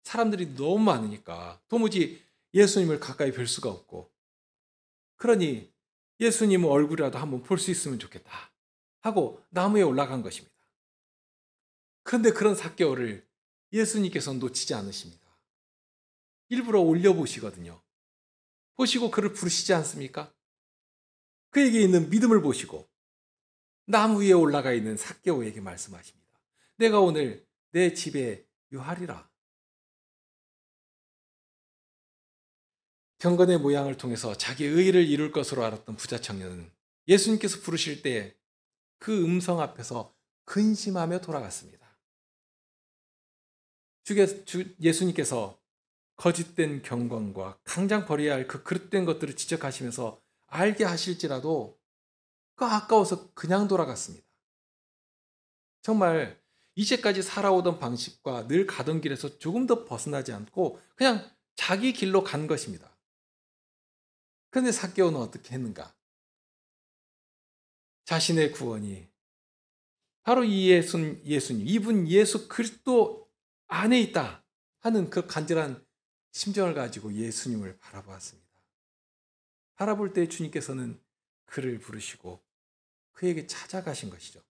사람들이 너무 많으니까 도무지 예수님을 가까이 뵐 수가 없고, 그러니 예수님 얼굴이라도 한번 볼 수 있으면 좋겠다 하고 나무에 올라간 것입니다. 그런데 그런 삭개오를 예수님께서는 놓치지 않으십니다. 일부러 올려보시거든요. 보시고 그를 부르시지 않습니까? 그에게 있는 믿음을 보시고 나무 위에 올라가 있는 삭개오에게 말씀하십니다. 내가 오늘 내 집에 유하리라. 경건의 모양을 통해서 자기의 의를 이룰 것으로 알았던 부자 청년은 예수님께서 부르실 때 그 음성 앞에서 근심하며 돌아갔습니다. 예수님께서 거짓된 경건과 당장 버려야 할 그 그릇된 것들을 지적하시면서 알게 하실지라도 그 아까워서 그냥 돌아갔습니다. 정말 이제까지 살아오던 방식과 늘 가던 길에서 조금 더 벗어나지 않고 그냥 자기 길로 간 것입니다. 그런데 삭개오는 어떻게 했는가? 자신의 구원이 바로 이 예수님, 이분 예수 그리스도 안에 있다 하는 그 간절한 심정을 가지고 예수님을 바라보았습니다. 바라볼 때 주님께서는 그를 부르시고 그에게 찾아가신 것이죠.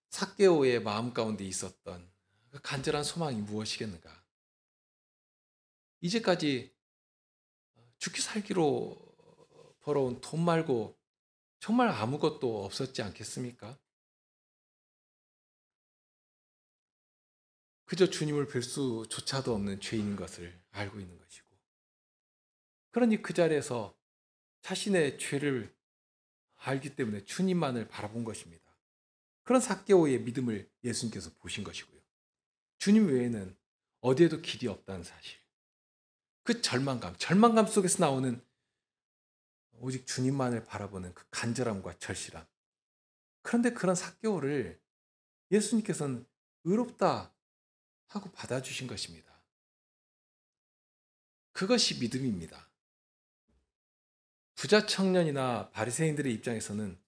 삭개오의 마음 가운데 있었던 그 간절한 소망이 무엇이겠는가? 이제까지 죽기 살기로 벌어온 돈 말고 정말 아무것도 없었지 않겠습니까? 그저 주님을 뵐 수조차도 없는 죄인인 것을 알고 있는 것이고, 그러니 그 자리에서 자신의 죄를 알기 때문에 주님만을 바라본 것입니다. 그런 삭개오의 믿음을 예수님께서 보신 것이고요. 주님 외에는 어디에도 길이 없다는 사실. 그 절망감 속에서 나오는 오직 주님만을 바라보는 그 간절함과 절실함. 그런데 그런 삭개오를 예수님께서는 의롭다 하고 받아주신 것입니다. 그것이 믿음입니다. 부자 청년이나 바리새인들의 입장에서는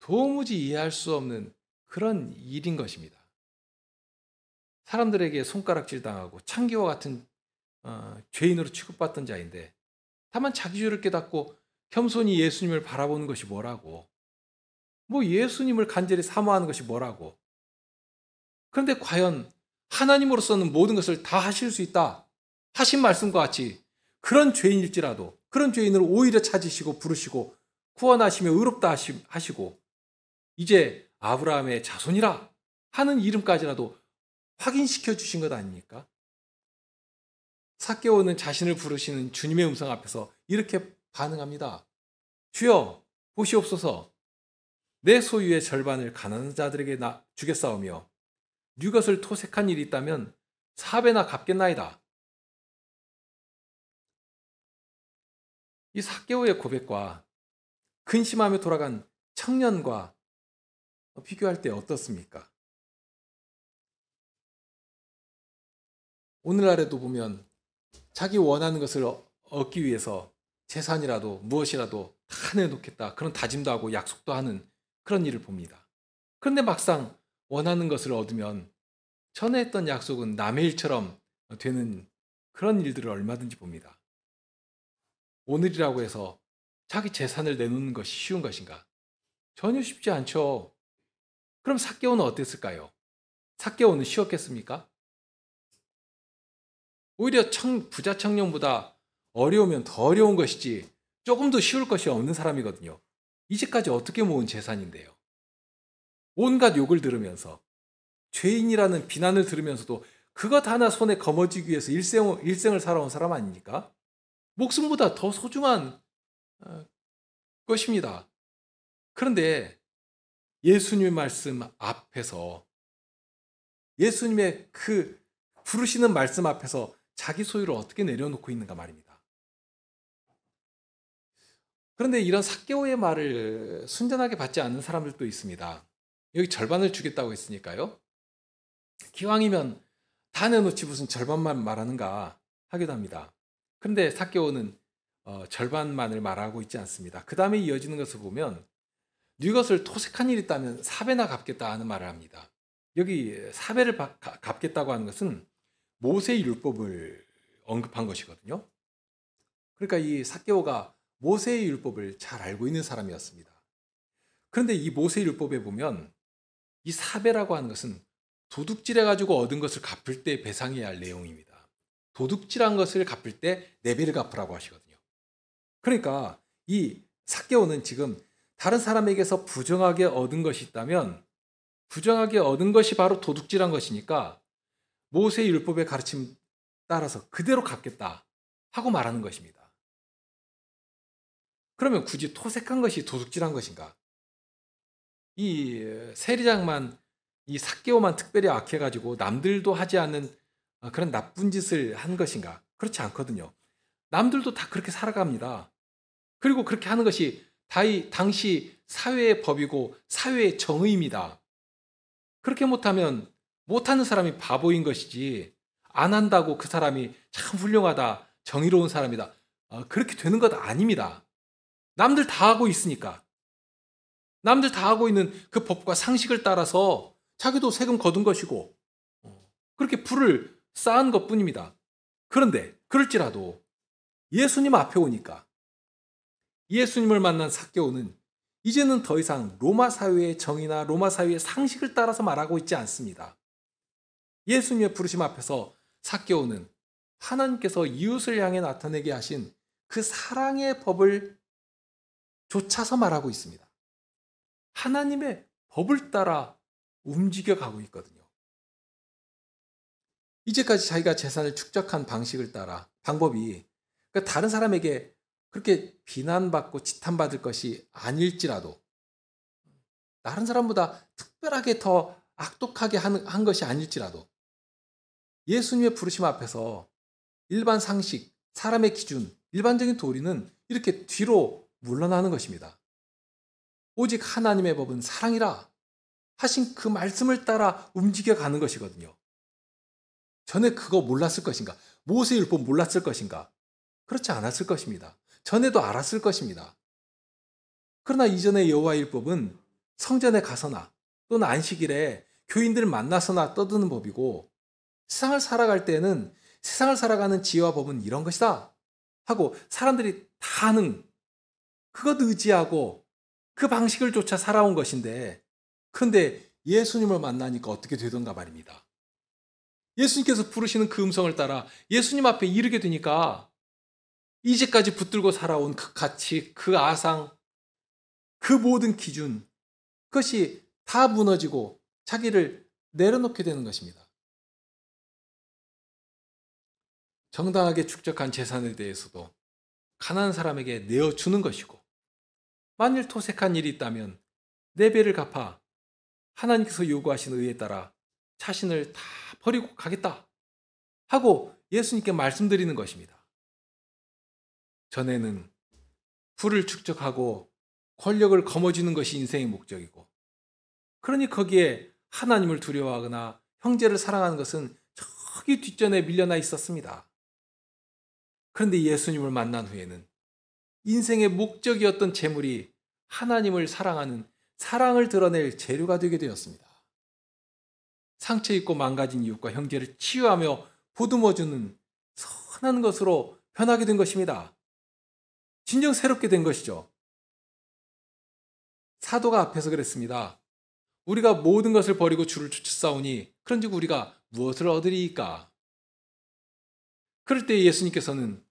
도무지 이해할 수 없는 그런 일인 것입니다. 사람들에게 손가락질 당하고 창기와 같은 죄인으로 취급받던 자인데, 다만 자기 죄를 깨닫고 겸손히 예수님을 바라보는 것이 뭐라고, 뭐 예수님을 간절히 사모하는 것이 뭐라고. 그런데 과연 하나님으로서는 모든 것을 다 하실 수 있다 하신 말씀과 같이 그런 죄인일지라도 그런 죄인을 오히려 찾으시고 부르시고 구원하시며 의롭다 하시고 이제 아브라함의 자손이라 하는 이름까지라도 확인시켜 주신 것 아닙니까? 삭개오는 자신을 부르시는 주님의 음성 앞에서 이렇게 반응합니다. 주여 보시옵소서, 내 소유의 절반을 가난한 자들에게 주겠사오며 네 것을 토색한 일이 있다면 4배나 갚겠나이다. 이 삭개오의 고백과 근심하며 돌아간 청년과 비교할 때 어떻습니까? 오늘날에도 보면 자기 원하는 것을 얻기 위해서 재산이라도 무엇이라도 다 내놓겠다, 그런 다짐도 하고 약속도 하는 그런 일을 봅니다. 그런데 막상 원하는 것을 얻으면 전에 했던 약속은 남의 일처럼 되는 그런 일들을 얼마든지 봅니다. 오늘이라고 해서 자기 재산을 내놓는 것이 쉬운 것인가? 전혀 쉽지 않죠. 그럼 삭개오는 어땠을까요? 삭개오는 쉬웠겠습니까? 오히려 부자 청년보다 어려우면 더 어려운 것이지 조금 더 쉬울 것이 없는 사람이거든요. 이제까지 어떻게 모은 재산인데요. 온갖 욕을 들으면서 죄인이라는 비난을 들으면서도 그것 하나 손에 거머쥐기 위해서 일생을 살아온 사람 아닙니까? 목숨보다 더 소중한 것입니다. 그런데 예수님의 말씀 앞에서, 예수님의 그 부르시는 말씀 앞에서 자기 소유를 어떻게 내려놓고 있는가 말입니다. 그런데 이런 삭개오의 말을 순전하게 받지 않는 사람들도 있습니다. 여기 절반을 주겠다고 했으니까요, 기왕이면 다 내놓지 무슨 절반만 말하는가 하기도 합니다. 그런데 삭개오는 절반만을 말하고 있지 않습니다. 그 다음에 이어지는 것을 보면 네 것을 토색한 일이 있다면 4배나 갚겠다 하는 말을 합니다. 여기 4배를 갚겠다고 하는 것은 모세의 율법을 언급한 것이거든요. 그러니까 이 삭개오가 모세의 율법을 잘 알고 있는 사람이었습니다. 그런데 이 모세의 율법에 보면 이 4배라고 하는 것은 도둑질해가지고 얻은 것을 갚을 때 배상해야 할 내용입니다. 도둑질한 것을 갚을 때 4배를 갚으라고 하시거든요. 그러니까 이 삭개오는 지금 다른 사람에게서 부정하게 얻은 것이 있다면 부정하게 얻은 것이 바로 도둑질한 것이니까 모세의 율법의 가르침 따라서 그대로 갚겠다 하고 말하는 것입니다. 그러면 굳이 토색한 것이 도둑질한 것인가? 이 세리장만, 이 삭개오만 특별히 악해가지고 남들도 하지 않는 그런 나쁜 짓을 한 것인가? 그렇지 않거든요. 남들도 다 그렇게 살아갑니다. 그리고 그렇게 하는 것이 당시 사회의 법이고 사회의 정의입니다. 그렇게 못하면 못하는 사람이 바보인 것이지, 안 한다고 그 사람이 참 훌륭하다, 정의로운 사람이다, 그렇게 되는 것 아닙니다. 남들 다 하고 있으니까, 남들 다 하고 있는 그 법과 상식을 따라서 자기도 세금 거둔 것이고 그렇게 부를 쌓은 것뿐입니다. 그런데 그럴지라도 예수님 앞에 오니까 예수님을 만난 삭개오는 이제는 더 이상 로마 사회의 정의나 로마 사회의 상식을 따라서 말하고 있지 않습니다. 예수님의 부르심 앞에서 삭개오는 하나님께서 이웃을 향해 나타내게 하신 그 사랑의 법을 좇아서 말하고 있습니다. 하나님의 법을 따라 움직여가고 있거든요. 이제까지 자기가 재산을 축적한 방법이 그러니까 다른 사람에게 그렇게 비난받고 지탄받을 것이 아닐지라도, 다른 사람보다 특별하게 더 악독하게 한 것이 아닐지라도 예수님의 부르심 앞에서 일반 상식, 사람의 기준, 일반적인 도리는 이렇게 뒤로 물러나는 것입니다. 오직 하나님의 법은 사랑이라 하신 그 말씀을 따라 움직여가는 것이거든요. 전에 그거 몰랐을 것인가? 모세의 율법 몰랐을 것인가? 그렇지 않았을 것입니다. 전에도 알았을 것입니다. 그러나 이전의 여호와의 율법은 성전에 가서나 또는 안식일에 교인들을 만나서나 떠드는 법이고, 세상을 살아갈 때는 세상을 살아가는 지혜와 법은 이런 것이다 하고 사람들이 다 아는 그것 의지하고 그 방식을 쫓아 살아온 것인데, 그런데 예수님을 만나니까 어떻게 되던가 말입니다. 예수님께서 부르시는 그 음성을 따라 예수님 앞에 이르게 되니까 이제까지 붙들고 살아온 그 가치, 그 아상, 그 모든 기준, 그것이 다 무너지고 자기를 내려놓게 되는 것입니다. 정당하게 축적한 재산에 대해서도 가난한 사람에게 내어주는 것이고, 만일 토색한 일이 있다면 네 배를 갚아 하나님께서 요구하신 의에 따라 자신을 다 버리고 가겠다 하고 예수님께 말씀드리는 것입니다. 전에는 부를 축적하고 권력을 거머쥐는 것이 인생의 목적이고, 그러니 거기에 하나님을 두려워하거나 형제를 사랑하는 것은 저기 뒷전에 밀려나 있었습니다. 그런데 예수님을 만난 후에는 인생의 목적이었던 재물이 하나님을 사랑하는 사랑을 드러낼 재료가 되게 되었습니다. 상처 입고 망가진 이웃과 형제를 치유하며 보듬어주는 선한 것으로 변하게 된 것입니다. 진정 새롭게 된 것이죠. 사도가 앞에서 그랬습니다. 우리가 모든 것을 버리고 주를 쫓아싸우니 그런즉 우리가 무엇을 얻으리이까? 그럴 때 예수님께서는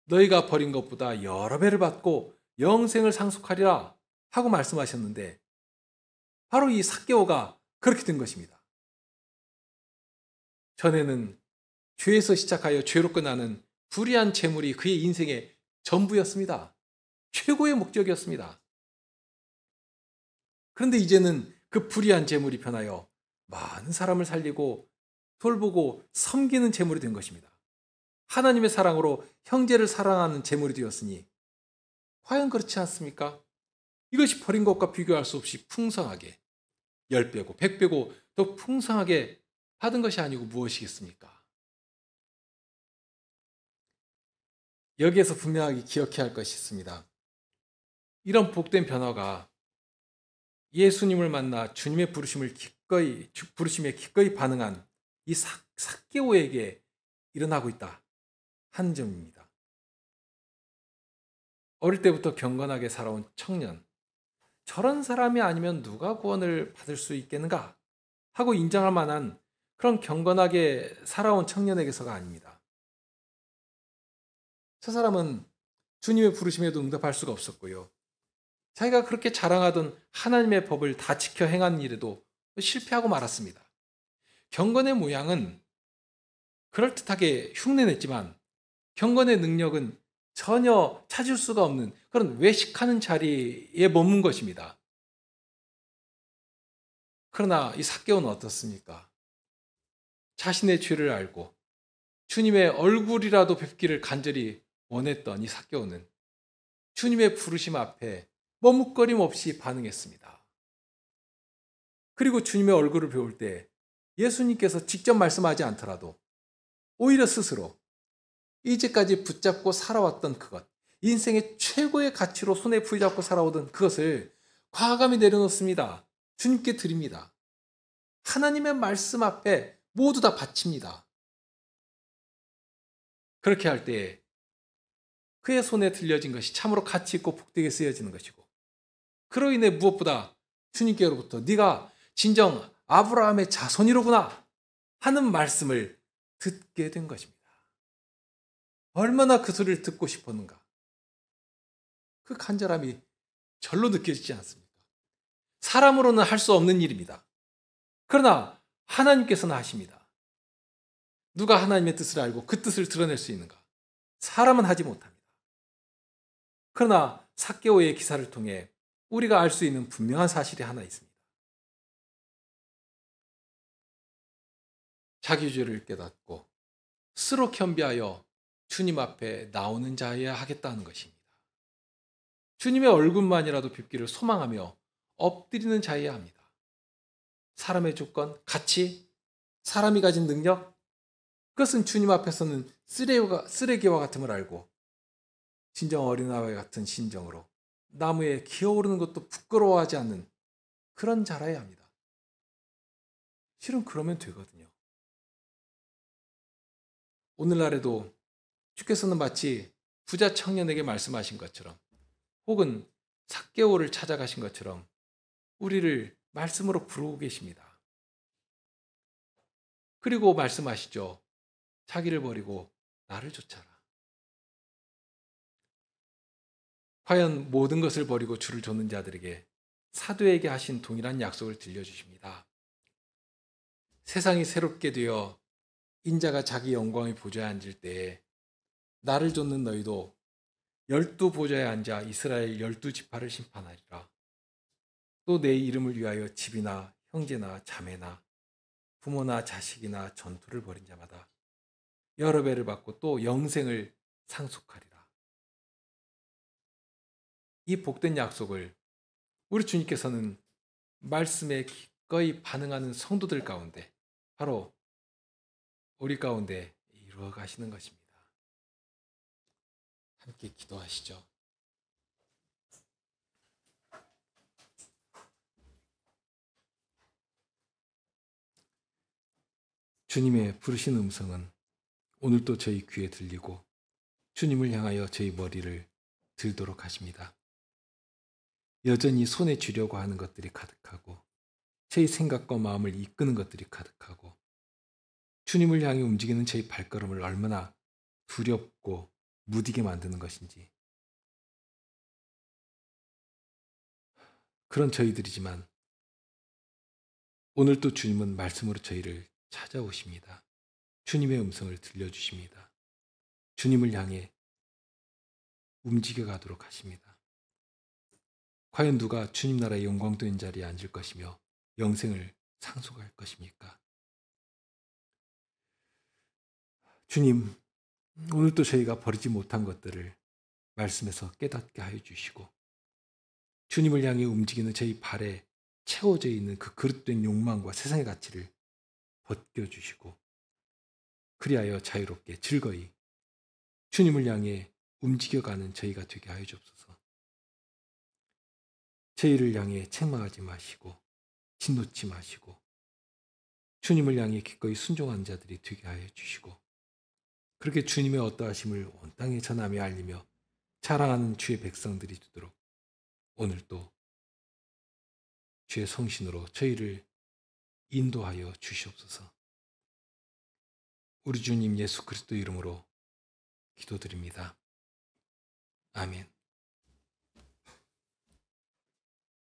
너희가 버린 것보다 여러 배를 받고 영생을 상속하리라 하고 말씀하셨는데, 바로 이 삭개오가 그렇게 된 것입니다. 전에는 죄에서 시작하여 죄로 끝나는 불의한 재물이 그의 인생의 전부였습니다. 최고의 목적이었습니다. 그런데 이제는 그 불의한 재물이 변하여 많은 사람을 살리고 돌보고 섬기는 재물이 된 것입니다. 하나님의 사랑으로 형제를 사랑하는 재물이 되었으니 과연 그렇지 않습니까? 이것이 버린 것과 비교할 수 없이 풍성하게 10배고 100배고 더 풍성하게 받은 것이 아니고 무엇이겠습니까? 여기에서 분명하게 기억해야 할 것이 있습니다. 이런 복된 변화가 예수님을 만나 주님의 부르심에 기꺼이 반응한 이 삭개오에게 일어나고 있다 하는 점입니다. 어릴 때부터 경건하게 살아온 청년, 저런 사람이 아니면 누가 구원을 받을 수 있겠는가 하고 인정할 만한 그런 경건하게 살아온 청년에게서가 아닙니다. 저 사람은 주님의 부르심에도 응답할 수가 없었고요. 자기가 그렇게 자랑하던 하나님의 법을 다 지켜 행한 일에도 실패하고 말았습니다. 경건의 모양은 그럴듯하게 흉내냈지만 경건의 능력은 전혀 찾을 수가 없는 그런 외식하는 자리에 머문 것입니다. 그러나 이 삭개오는 어떻습니까? 자신의 죄를 알고 주님의 얼굴이라도 뵙기를 간절히 원했던 이 삭개오는 주님의 부르심 앞에 머뭇거림 없이 반응했습니다. 그리고 주님의 얼굴을 배울 때 예수님께서 직접 말씀하지 않더라도 오히려 스스로 이제까지 붙잡고 살아왔던 그것, 인생의 최고의 가치로 손에 붙잡고 살아오던 그것을 과감히 내려놓습니다. 주님께 드립니다. 하나님의 말씀 앞에 모두 다 바칩니다. 그렇게 할 때 그의 손에 들려진 것이 참으로 가치 있고 복되게 쓰여지는 것이고, 그로 인해 무엇보다 주님께로부터 네가 진정 아브라함의 자손이로구나 하는 말씀을 듣게 된 것입니다. 얼마나 그 소리를 듣고 싶었는가. 그 간절함이 절로 느껴지지 않습니까? 사람으로는 할 수 없는 일입니다. 그러나 하나님께서는 하십니다. 누가 하나님의 뜻을 알고 그 뜻을 드러낼 수 있는가? 사람은 하지 못합니다. 그러나 삭개오의 기사를 통해 우리가 알 수 있는 분명한 사실이 하나 있습니다. 자기 죄를 깨닫고 스스로 겸비하여 주님 앞에 나오는 자여야 하겠다는 것입니다. 주님의 얼굴만이라도 뵙기를 소망하며 엎드리는 자여야 합니다. 사람의 조건, 가치, 사람이 가진 능력, 그것은 주님 앞에서는 쓰레기와 같음을 알고 진정 어린아이와 같은 심정으로 나무에 기어오르는 것도 부끄러워하지 않는 그런 자라야 합니다. 실은 그러면 되거든요. 오늘날에도 주께서는 마치 부자 청년에게 말씀하신 것처럼 혹은 삭개오를 찾아가신 것처럼 우리를 말씀으로 부르고 계십니다. 그리고 말씀하시죠. 자기를 버리고 나를 쫓아라. 과연 모든 것을 버리고 주를 좇는 자들에게 사도에게 하신 동일한 약속을 들려주십니다. 세상이 새롭게 되어 인자가 자기 영광의 보좌에 앉을 때에 나를 좇는 너희도 12보좌에 앉아 이스라엘 12지파를 심판하리라. 또 내 이름을 위하여 집이나 형제나 자매나 부모나 자식이나 전투를 벌인 자마다 여러 배를 받고 또 영생을 상속하리라. 이 복된 약속을 우리 주님께서는 말씀에 기꺼이 반응하는 성도들 가운데 바로 우리 가운데 이루어 가시는 것입니다. 함께 기도하시죠. 주님의 부르신 음성은 오늘도 저희 귀에 들리고 주님을 향하여 저희 머리를 들도록 하십니다. 여전히 손에 쥐려고 하는 것들이 가득하고 저희 생각과 마음을 이끄는 것들이 가득하고 주님을 향해 움직이는 저희 발걸음을 얼마나 두렵고 무디게 만드는 것인지 그런 저희들이지만 오늘도 주님은 말씀으로 저희를 찾아오십니다. 주님의 음성을 들려주십니다. 주님을 향해 움직여 가도록 하십니다. 과연 누가 주님 나라의 영광된 자리에 앉을 것이며 영생을 상속할 것입니까? 주님, 오늘도 저희가 버리지 못한 것들을 말씀에서 깨닫게 하여 주시고 주님을 향해 움직이는 저희 발에 채워져 있는 그 그릇된 욕망과 세상의 가치를 벗겨주시고 그리하여 자유롭게 즐거이 주님을 향해 움직여가는 저희가 되게 하여 주옵소서. 저희를 향해 책망하지 마시고 진노치 마시고 주님을 향해 기꺼이 순종하는 자들이 되게 하여 주시고 그렇게 주님의 어떠하심을 온 땅에 전하며 알리며 자랑하는 주의 백성들이 되도록 오늘도 주의 성신으로 저희를 인도하여 주시옵소서. 우리 주님 예수 그리스도 이름으로 기도드립니다. 아멘.